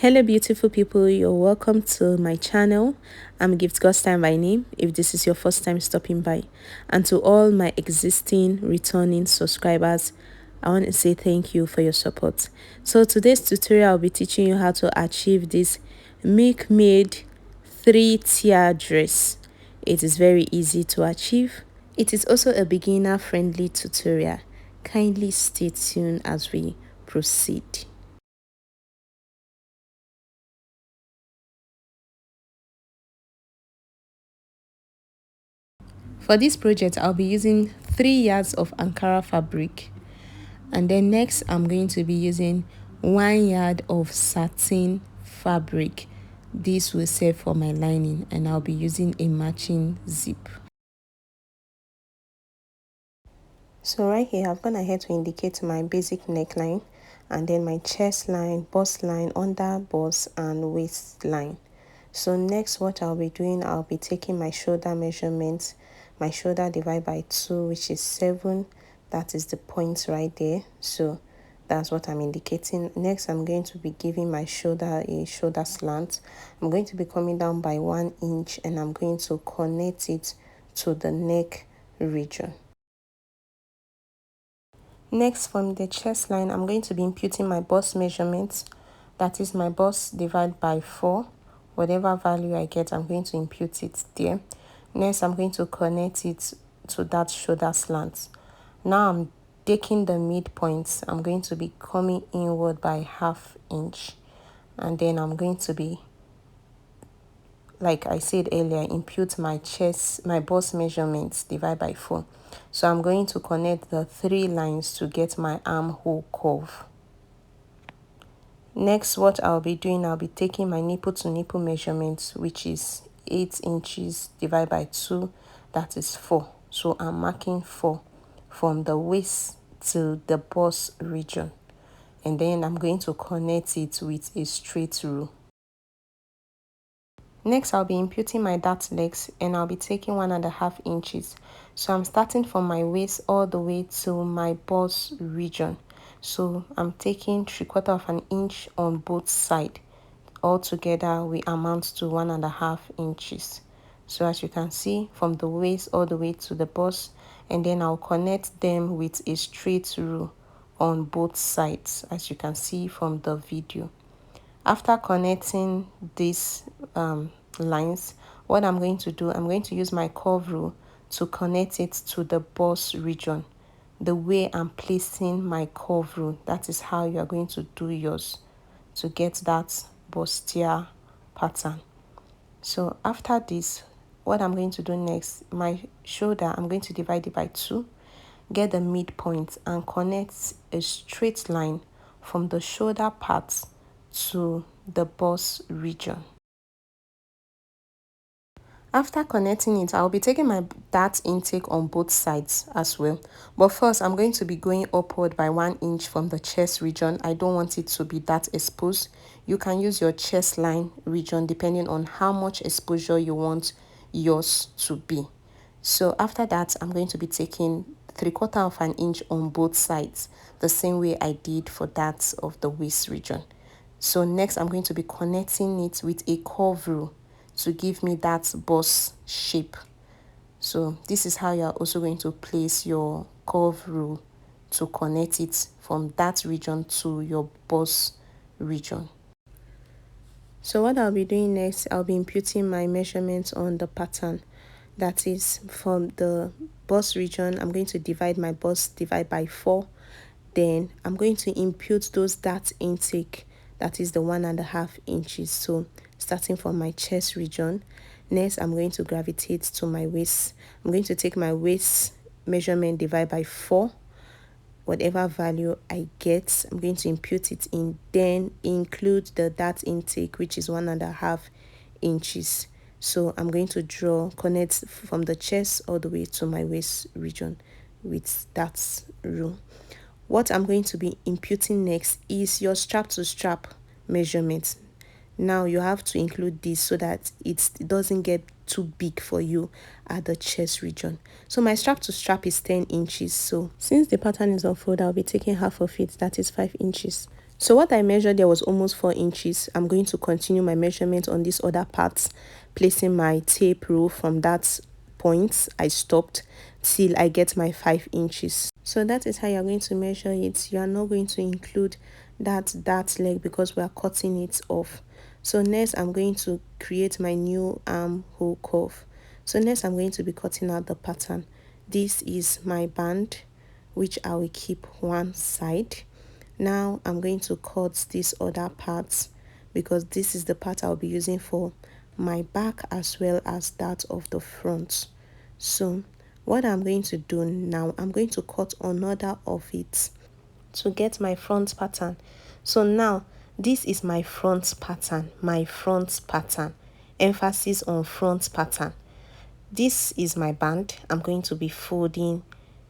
Hello beautiful people, you're welcome to my channel. I'm Gift God's Time by name if this is your first time stopping by, and to all my existing returning subscribers, I want to say thank you for your support. So today's tutorial I'll be teaching you how to achieve this milkmaid 3-tier dress. It is very easy to achieve. It is also a beginner friendly tutorial. Kindly stay tuned as we proceed. For this project, I'll be using 3 yards of Ankara fabric, and then next I'm going to be using 1 yard of satin fabric. This will serve for my lining, and I'll be using a matching zip. So right here, I've gone ahead to indicate my basic neckline, and then my chest line, bust line, under bust, and waistline. So next, what I'll be doing, I'll be taking my shoulder measurements. My shoulder divided by 2, which is 7. That is the point right there. So that's what I'm indicating. Next, I'm going to be giving my shoulder a shoulder slant. I'm going to be coming down by 1 inch, and I'm going to connect it to the neck region. Next, from the chest line, I'm going to be imputing my bust measurements. That is my bust divided by 4. Whatever value I get, I'm going to impute it there. Next, I'm going to connect it to that shoulder slant. Now I'm taking the midpoint. I'm going to be coming inward by 1/2 inch. And then I'm going to be, like I said earlier, impute my bust measurements divided by 4. So I'm going to connect the 3 lines to get my armhole curve. Next, what I'll be doing, I'll be taking my nipple to nipple measurements, which is 8 inches divided by 2, that is 4. So I'm marking 4 from the waist to the bust region, and then I'm going to connect it with a straight rule. Next, I'll be imputing my dart legs, and I'll be taking 1.5 inches. So I'm starting from my waist all the way to my bust region. So I'm taking 3/4 of an inch on both sides. Altogether, we amount to 1.5 inches. So as you can see, from the waist all the way to the bust, and then I'll connect them with a straight rule on both sides, as you can see from the video. After connecting these lines, what I'm going to do, I'm going to use my curve rule to connect it to the bust region. The way I'm placing my curve rule, that is how you are going to do yours to get that bustier pattern. So after this, what I'm going to do next, my shoulder, I'm going to divide it by 2, get the midpoint, and connect a straight line from the shoulder part to the bust region. After connecting it, I'll be taking my dart intake on both sides as well. But first, I'm going to be going upward by 1 inch from the chest region. I don't want it to be that exposed. You can use your chest line region depending on how much exposure you want yours to be. So after that, I'm going to be taking 3/4 of an inch on both sides, the same way I did for that of the waist region. So next, I'm going to be connecting it with a curve rule to give me that bust shape. So this is how you are also going to place your curve rule to connect it from that region to your bust region. So what I'll be doing next, I'll be imputing my measurements on the pattern. That is, from the bust region, I'm going to divide my bust by 4. Then I'm going to impute those dart intake, that is the 1.5 inches. So starting from my chest region, next I'm going to gravitate to my waist. I'm going to take my waist measurement divided by 4. Whatever value I get, I'm going to impute it in, then include the dart intake, which is 1.5 inches. So I'm going to connect from the chest all the way to my waist region with that rule. What I'm going to be imputing next is your strap to strap measurement. Now you have to include this so that it doesn't get too big for you at the chest region. So my strap to strap is 10 inches. So since the pattern is unfolded, I'll be taking half of it, that is 5 inches. So what I measured there was almost 4 inches. I'm going to continue my measurement on this other part, placing my tape rule from that point I stopped till I get my 5 inches. So that is how you're going to measure it. You are not going to include that leg because we are cutting it off. So next I'm going to create my new armhole curve. So next I'm going to be cutting out the pattern. This is my band, which I will keep one side. Now I'm going to cut this other part because this is the part I'll be using for my back as well as that of the front. So what I'm going to do now, I'm going to cut another of it to get my front pattern. So now this is my front pattern, emphasis on front pattern. This is my band. I'm going to be folding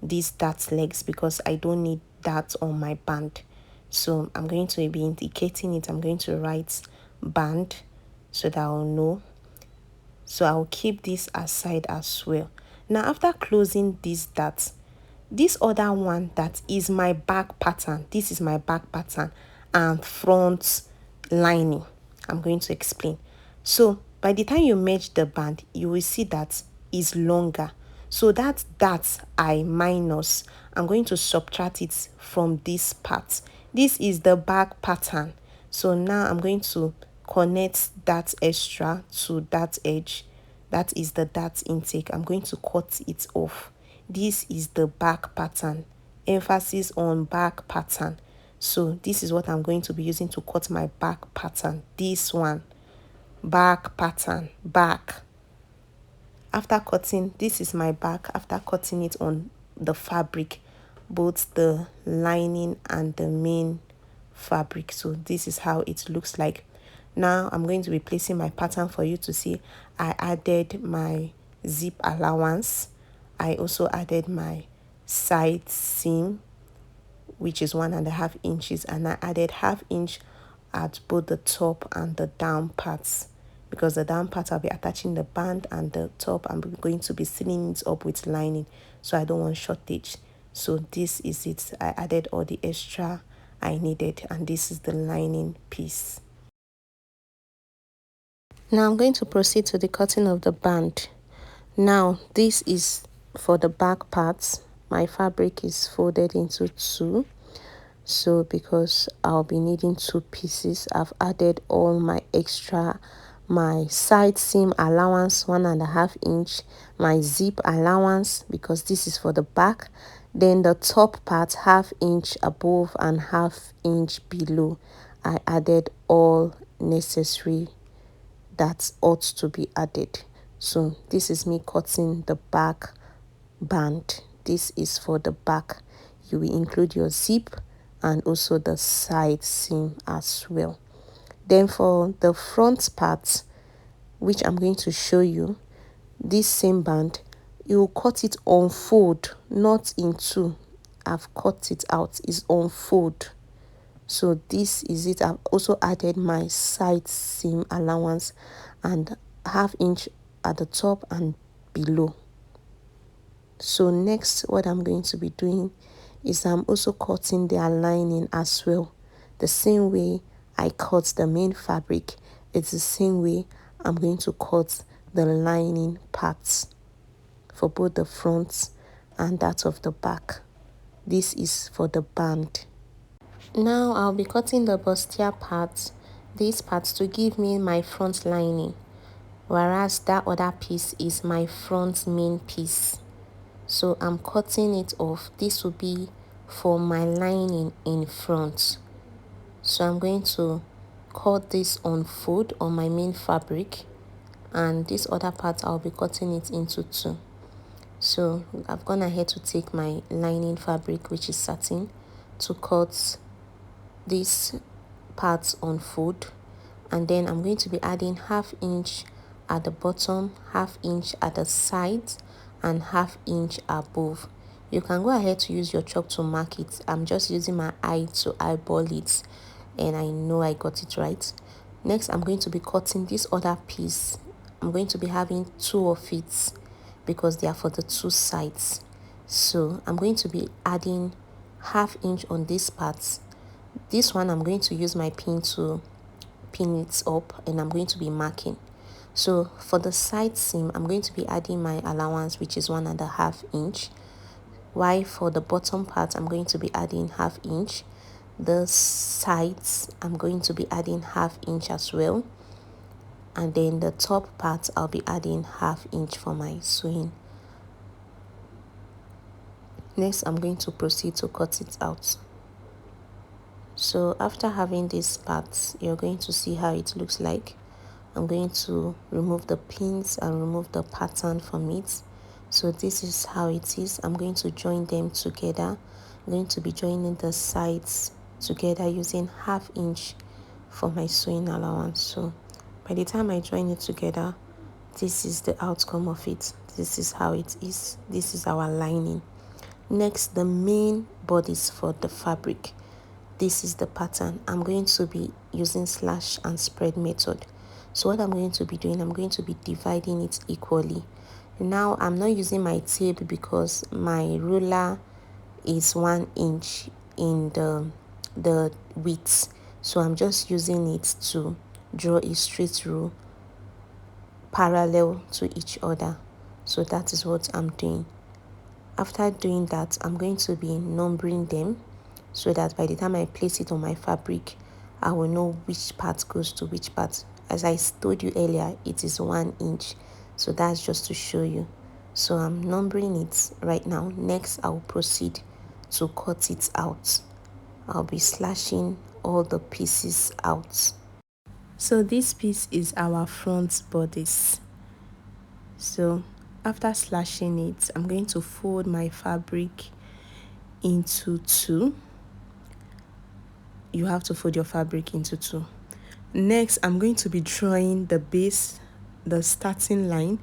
these dart legs because I don't need that on my band. So I'm going to be indicating it. I'm going to write band so that I'll know. So I'll keep this aside as well. Now after closing these darts, this other one that is my back pattern, this is my back pattern and front lining. I'm going to explain. So by the time you match the band, you will see that is longer. So that I minus, I'm going to subtract it from this part. This is the back pattern. So now I'm going to connect that extra to that edge. That is the dart intake. I'm going to cut it off. This is the back pattern, emphasis on back pattern. So this is what I'm going to be using to cut my back pattern. This one, back pattern, back. After cutting, this is my back. After cutting it on the fabric, both the lining and the main fabric. So this is how it looks like. Now I'm going to be placing my pattern for you to see. I added my zip allowance. I also added my side seam, which is 1.5 inches, and I added 1/2 inch at both the top and the down parts, because the down part I'll be attaching the band and the top I'm going to be sealing it up with lining, so I don't want shortage. So this is it. I added all the extra I needed, and this is the lining piece. Now I'm going to proceed to the cutting of the band. Now this is for the back parts. My fabric is folded into two. So because I'll be needing 2 pieces, I've added all my extra, my side seam allowance 1.5 inch, my zip allowance because this is for the back, then the top part 1/2 inch above and 1/2 inch below. I added all necessary that ought to be added. So this is me cutting the back band. This is for the back. You will include your zip and also the side seam as well. Then for the front part, which I'm going to show you, this same band, you will cut it on fold, not in two. I've cut it out, it's on fold. So this is it. I've also added my side seam allowance and 1/2 inch at the top and below. So next, what I'm going to be doing is I'm also cutting the lining as well. The same way I cut the main fabric, it's the same way I'm going to cut the lining parts for both the front and that of the back. This is for the band. Now I'll be cutting the bustier part, these parts, to give me my front lining, whereas that other piece is my front main piece. So I'm cutting it off. This will be for my lining in front. So I'm going to cut this on fold on my main fabric, and this other part I'll be cutting it into two. So I've gone ahead to take my lining fabric, which is satin, to cut this part on fold, and then I'm going to be adding 1/2 inch at the bottom, 1/2 inch at the sides, and 1/2 inch above. You can go ahead to use your chalk to mark it. I'm just using my eye to eyeball it, and I know I got it right. Next, I'm going to be cutting this other piece. I'm going to be having 2 of it because they are for the 2 sides. So I'm going to be adding 1/2 inch on this part. This one I'm going to use my pin to pin it up, and I'm going to be marking. So for the side seam, I'm going to be adding my allowance, which is 1.5 inch. While for the bottom part, I'm going to be adding 1/2 inch. The sides, I'm going to be adding 1/2 inch as well. And then the top part, I'll be adding 1/2 inch for my sewing. Next, I'm going to proceed to cut it out. So after having this part, you're going to see how it looks like. I'm going to remove the pins and remove the pattern from it. So this is how it is. I'm going to join them together. I'm going to be joining the sides together using 1/2 inch for my sewing allowance. So by the time I join it together, this is the outcome of it. This is how it is. This is our lining. Next, the main bodies for the fabric. This is the pattern. I'm going to be using slash and spread method. So what I'm going to be doing, I'm going to be dividing it equally. Now I'm not using my tape because my ruler is 1 inch in the width. So I'm just using it to draw a straight rule parallel to each other. So that is what I'm doing. After doing that, I'm going to be numbering them so that by the time I place it on my fabric, I will know which part goes to which part. As I told you earlier, it is 1 inch. So that's just to show you. So I'm numbering it right now. Next, I'll proceed to cut it out. I'll be slashing all the pieces out. So this piece is our front bodice. So after slashing it, I'm going to fold my fabric into 2. You have to fold your fabric into 2. Next, I'm going to be drawing the base, the starting line,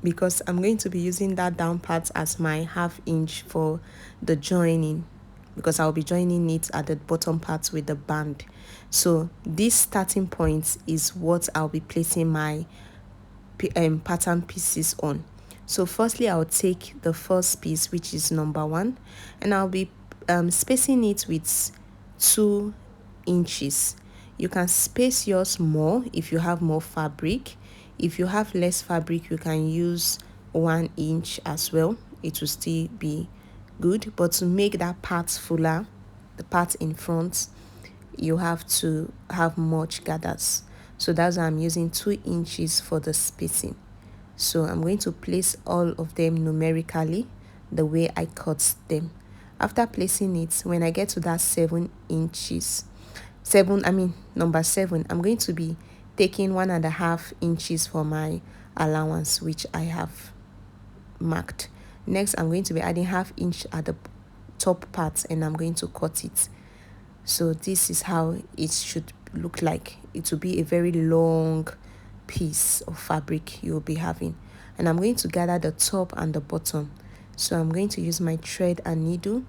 because I'm going to be using that down part as my 1/2 inch for the joining, because I'll be joining it at the bottom part with the band. So this starting point is what I'll be placing my pattern pieces on. So firstly, I'll take the first piece, which is number 1, and I'll be spacing it with 2 inches. You can space yours more if you have more fabric. If you have less fabric, you can use 1 inch as well. It will still be good, but to make that part fuller, the part in front, you have to have much gathers. So that's why I'm using 2 inches for the spacing. So I'm going to place all of them numerically the way I cut them. After placing it, when I get to that 7 inches, number 7, I'm going to be taking 1.5 inches for my allowance, which I have marked. Next, I'm going to be adding 1/2 inch at the top part, and I'm going to cut it. So this is how it should look like. It will be a very long piece of fabric you'll be having, and I'm going to gather the top and the bottom. So I'm going to use my thread and needle.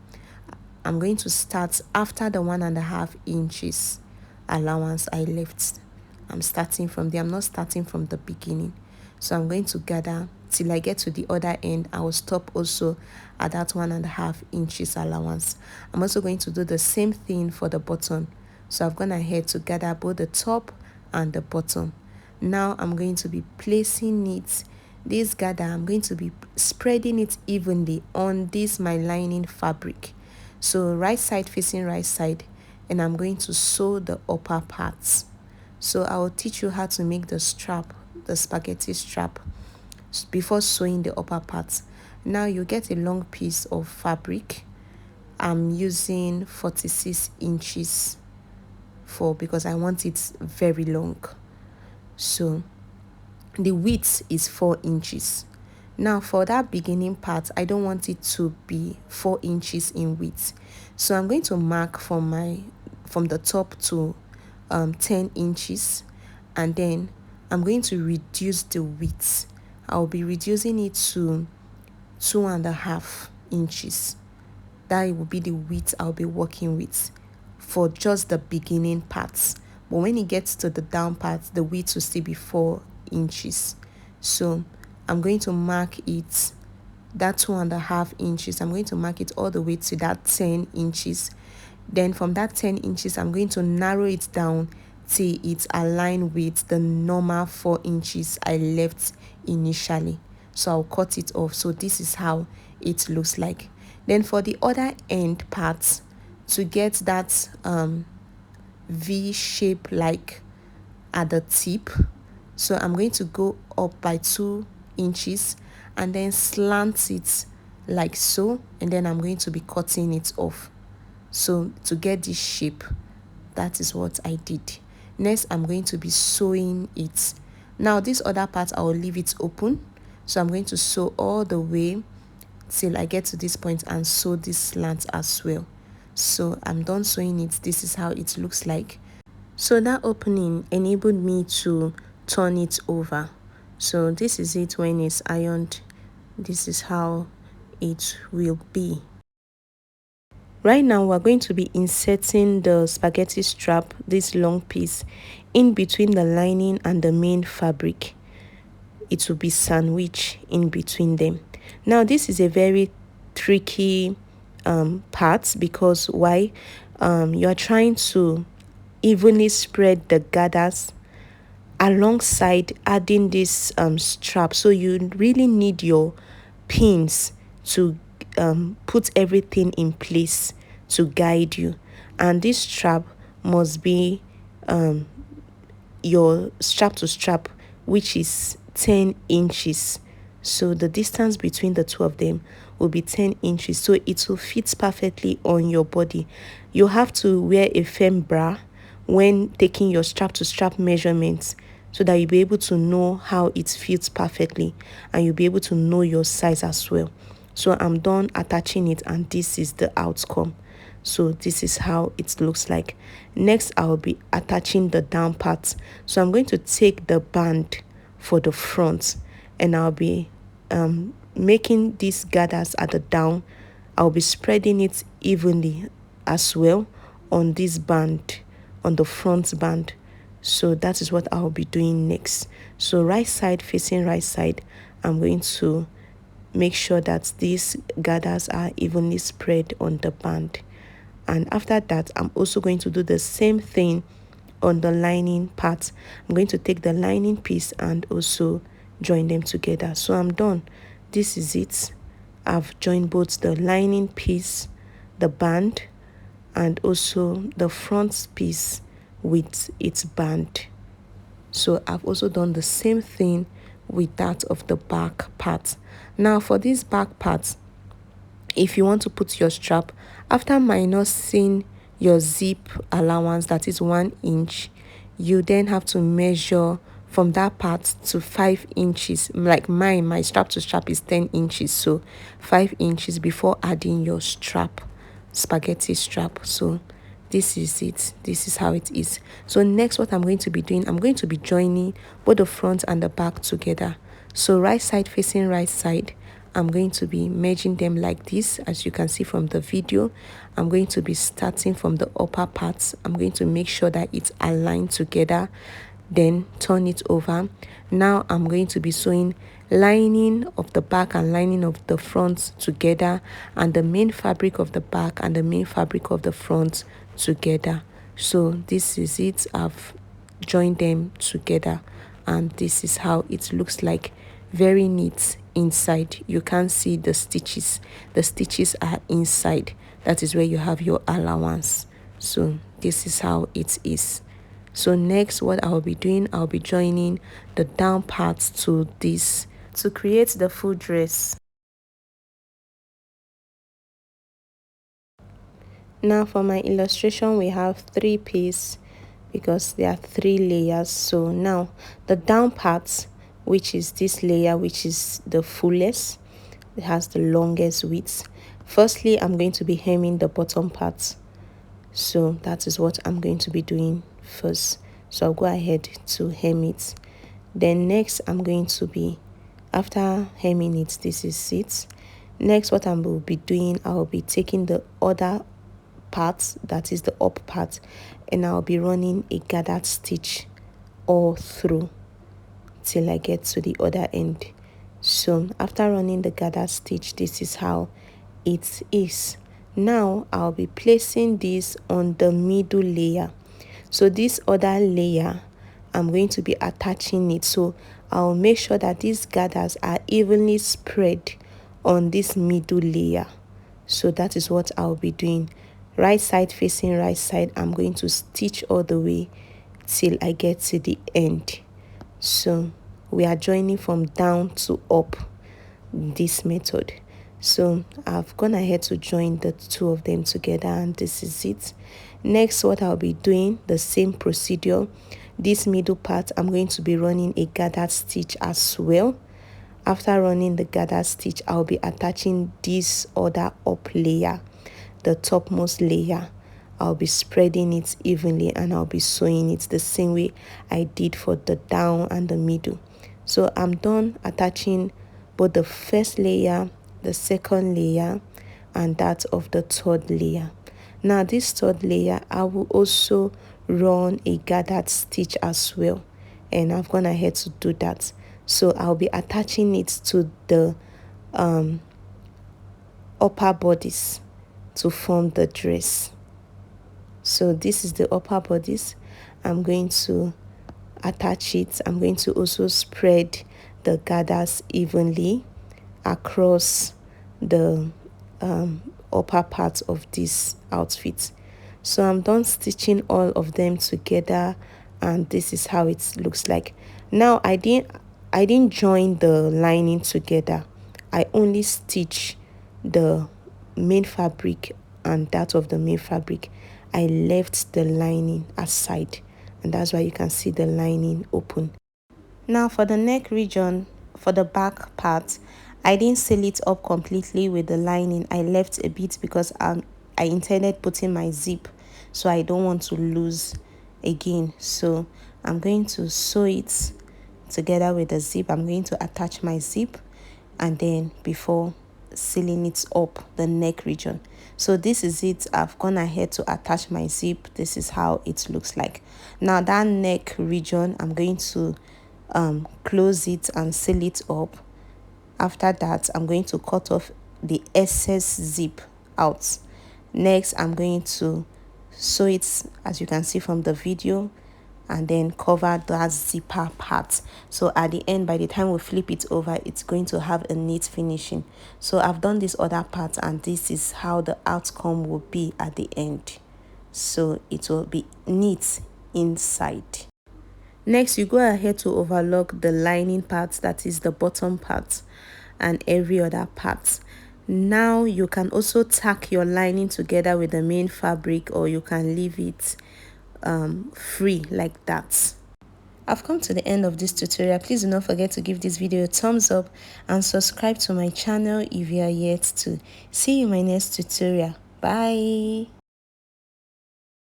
I'm going to start after the 1.5 inches allowance I left. I'm starting from there. I'm not starting from the beginning. So I'm going to gather till I get to the other end. I will stop also at that 1.5 inches allowance. I'm also going to do the same thing for the bottom. So I've gone ahead to gather both the top and the bottom. Now I'm going to be placing it, this gather, I'm going to be spreading it evenly on this my lining fabric. So right side facing right side, and I'm going to sew the upper parts. So I will teach you how to make the strap, the spaghetti strap, before sewing the upper parts. Now you get a long piece of fabric. I'm using 46 inches because I want it very long. So the width is 4 inches. Now for that beginning part, I don't want it to be 4 inches in width. So I'm going to mark from the top to 10 inches, and then I'm going to reduce the width. I'll be reducing it to 2.5 inches. That will be the width I'll be working with for just the beginning parts. But when it gets to the down parts, the width will still be 4 inches. So I'm going to mark it, that 2.5 inches. I'm going to mark it all the way to that 10 inches. Then from that 10 inches, I'm going to narrow it down till it's aligned with the normal 4 inches I left initially. So I'll cut it off. So this is how it looks like. Then for the other end part, to get that V shape like at the tip, so I'm going to go up by 2 inches and then slant it like so, and then I'm going to be cutting it off. So to get this shape, that is what I did. Next, I'm going to be sewing it. Now this other part, I will leave it open. So I'm going to sew all the way till I get to this point and sew this slant as well. So I'm done sewing it. This is how it looks like. So that opening enabled me to turn it over. So this is it when it's ironed. This is how it will be. Right now, we're going to be inserting the spaghetti strap, this long piece, in between the lining and the main fabric. It will be sandwiched in between them. Now, this is a very tricky part, because why? You are trying to evenly spread the gathers alongside adding this strap. So you really need your pins to put everything in place to guide you, and this strap must be your strap to strap, which is 10 inches. So the distance between the two of them will be 10 inches, so it will fit perfectly on your body. You have to wear a firm bra when taking your strap to strap measurements, so that you'll be able to know how it fits perfectly, and you'll be able to know your size as well. So I'm done attaching it, and this is the outcome. So this is how it looks like. Next, I'll be attaching the down part. So I'm going to take the band for the front, and I'll be making these gathers at the down. I'll be spreading it evenly as well on this band, on the front band. So that is what I'll be doing next. So right side facing right side, I'm going to make sure that these gathers are evenly spread on the band. And after that, I'm also going to do the same thing on the lining part. I'm going to take the lining piece and also join them together. So I'm done. This is it. I've joined both the lining piece, the band, and also the front piece with its band. So I've also done the same thing with that of the back part. Now for this back part, if you want to put your strap, after minusing your zip allowance, that is 1 inch, you then have to measure from that part to 5 inches. Like my strap to strap is 10 inches, so 5 inches before adding your strap, spaghetti strap. So this is it. This is how it is. So next, what I'm going to be doing, I'm going to be joining both the front and the back together. So right side facing right side, I'm going to be merging them like this. As you can see from the video, I'm going to be starting from the upper parts. I'm going to make sure that it's aligned together, then turn it over. Now I'm going to be sewing lining of the back and lining of the front together, and the main fabric of the back and the main fabric of the front together. So this is it. I've joined them together, and this is how it looks like. Very neat inside. You can't see the stitches. The stitches are inside. That is where you have your allowance. So this is how it is. So next, what I'll be doing, I'll be joining the down parts to this to create the full dress. Now for my illustration, we have 3 pieces because there are 3 layers. So now the down parts, which is this layer, which is the fullest, it has the longest width. Firstly, I'm going to be hemming the bottom part. So that is what I'm going to be doing first. So I'll go ahead to hem it. Then next, I'm going to be, after hemming it, this is it. Next, what I will be doing, I'll be taking the other part, that is the up part, and I'll be running a gathered stitch all through till I get to the other end. So after running the gathered stitch, this is how it is. Now I'll be placing this on the middle layer. So this other layer, I'm going to be attaching it. So I'll make sure that these gathers are evenly spread on this middle layer. So that is what I'll be doing. Right side facing right side, I'm going to stitch all the way till I get to the end. So we are joining from down to up, this method. So I've gone ahead to join the two of them together, and this is it. Next, what I'll be doing, the same procedure. This middle part, I'm going to be running a gathered stitch as well. After running the gathered stitch, I'll be attaching this other up layer, the topmost layer. I'll be spreading it evenly, and I'll be sewing it the same way I did for the down and the middle. So I'm done attaching both the first layer, the second layer, and that of the third layer. Now this third layer, I will also run a gathered stitch as well, and I've gone ahead to do that. So I'll be attaching it to the upper bodice to form the dress. So this is the upper bodice. I'm going to attach it. I'm going to also spread the gathers evenly across the upper part of this outfit. So I'm done stitching all of them together, and this is how it looks like. Now I didn't join the lining together. I only stitch the main fabric and that of the main fabric. I left the lining aside, and that's why you can see the lining open. Now for the neck region, for the back part, I didn't seal it up completely with the lining. I left a bit because I intended putting my zip, so I don't want to lose again. So I'm going to sew it together with the zip. I'm going to attach my zip, and then before sealing it up, the neck region. So this is it. I've gone ahead to attach my zip. This is how it looks like. Now that neck region, I'm going to close it and seal it up. After that, I'm going to cut off the excess zip out. Next, I'm going to sew it, as you can see from the video, and then cover that zipper part. So at the end, by the time we flip it over, it's going to have a neat finishing. So I've done this other part, and this is how the outcome will be at the end. So it will be neat inside. Next, you go ahead to overlock the lining part, that is the bottom part, and every other part. Now you can also tack your lining together with the main fabric, or you can leave it free like that. I've come to the end of this tutorial. Please do not forget to give this video a thumbs up and subscribe to my channel if you are yet to. See you in my next tutorial. Bye.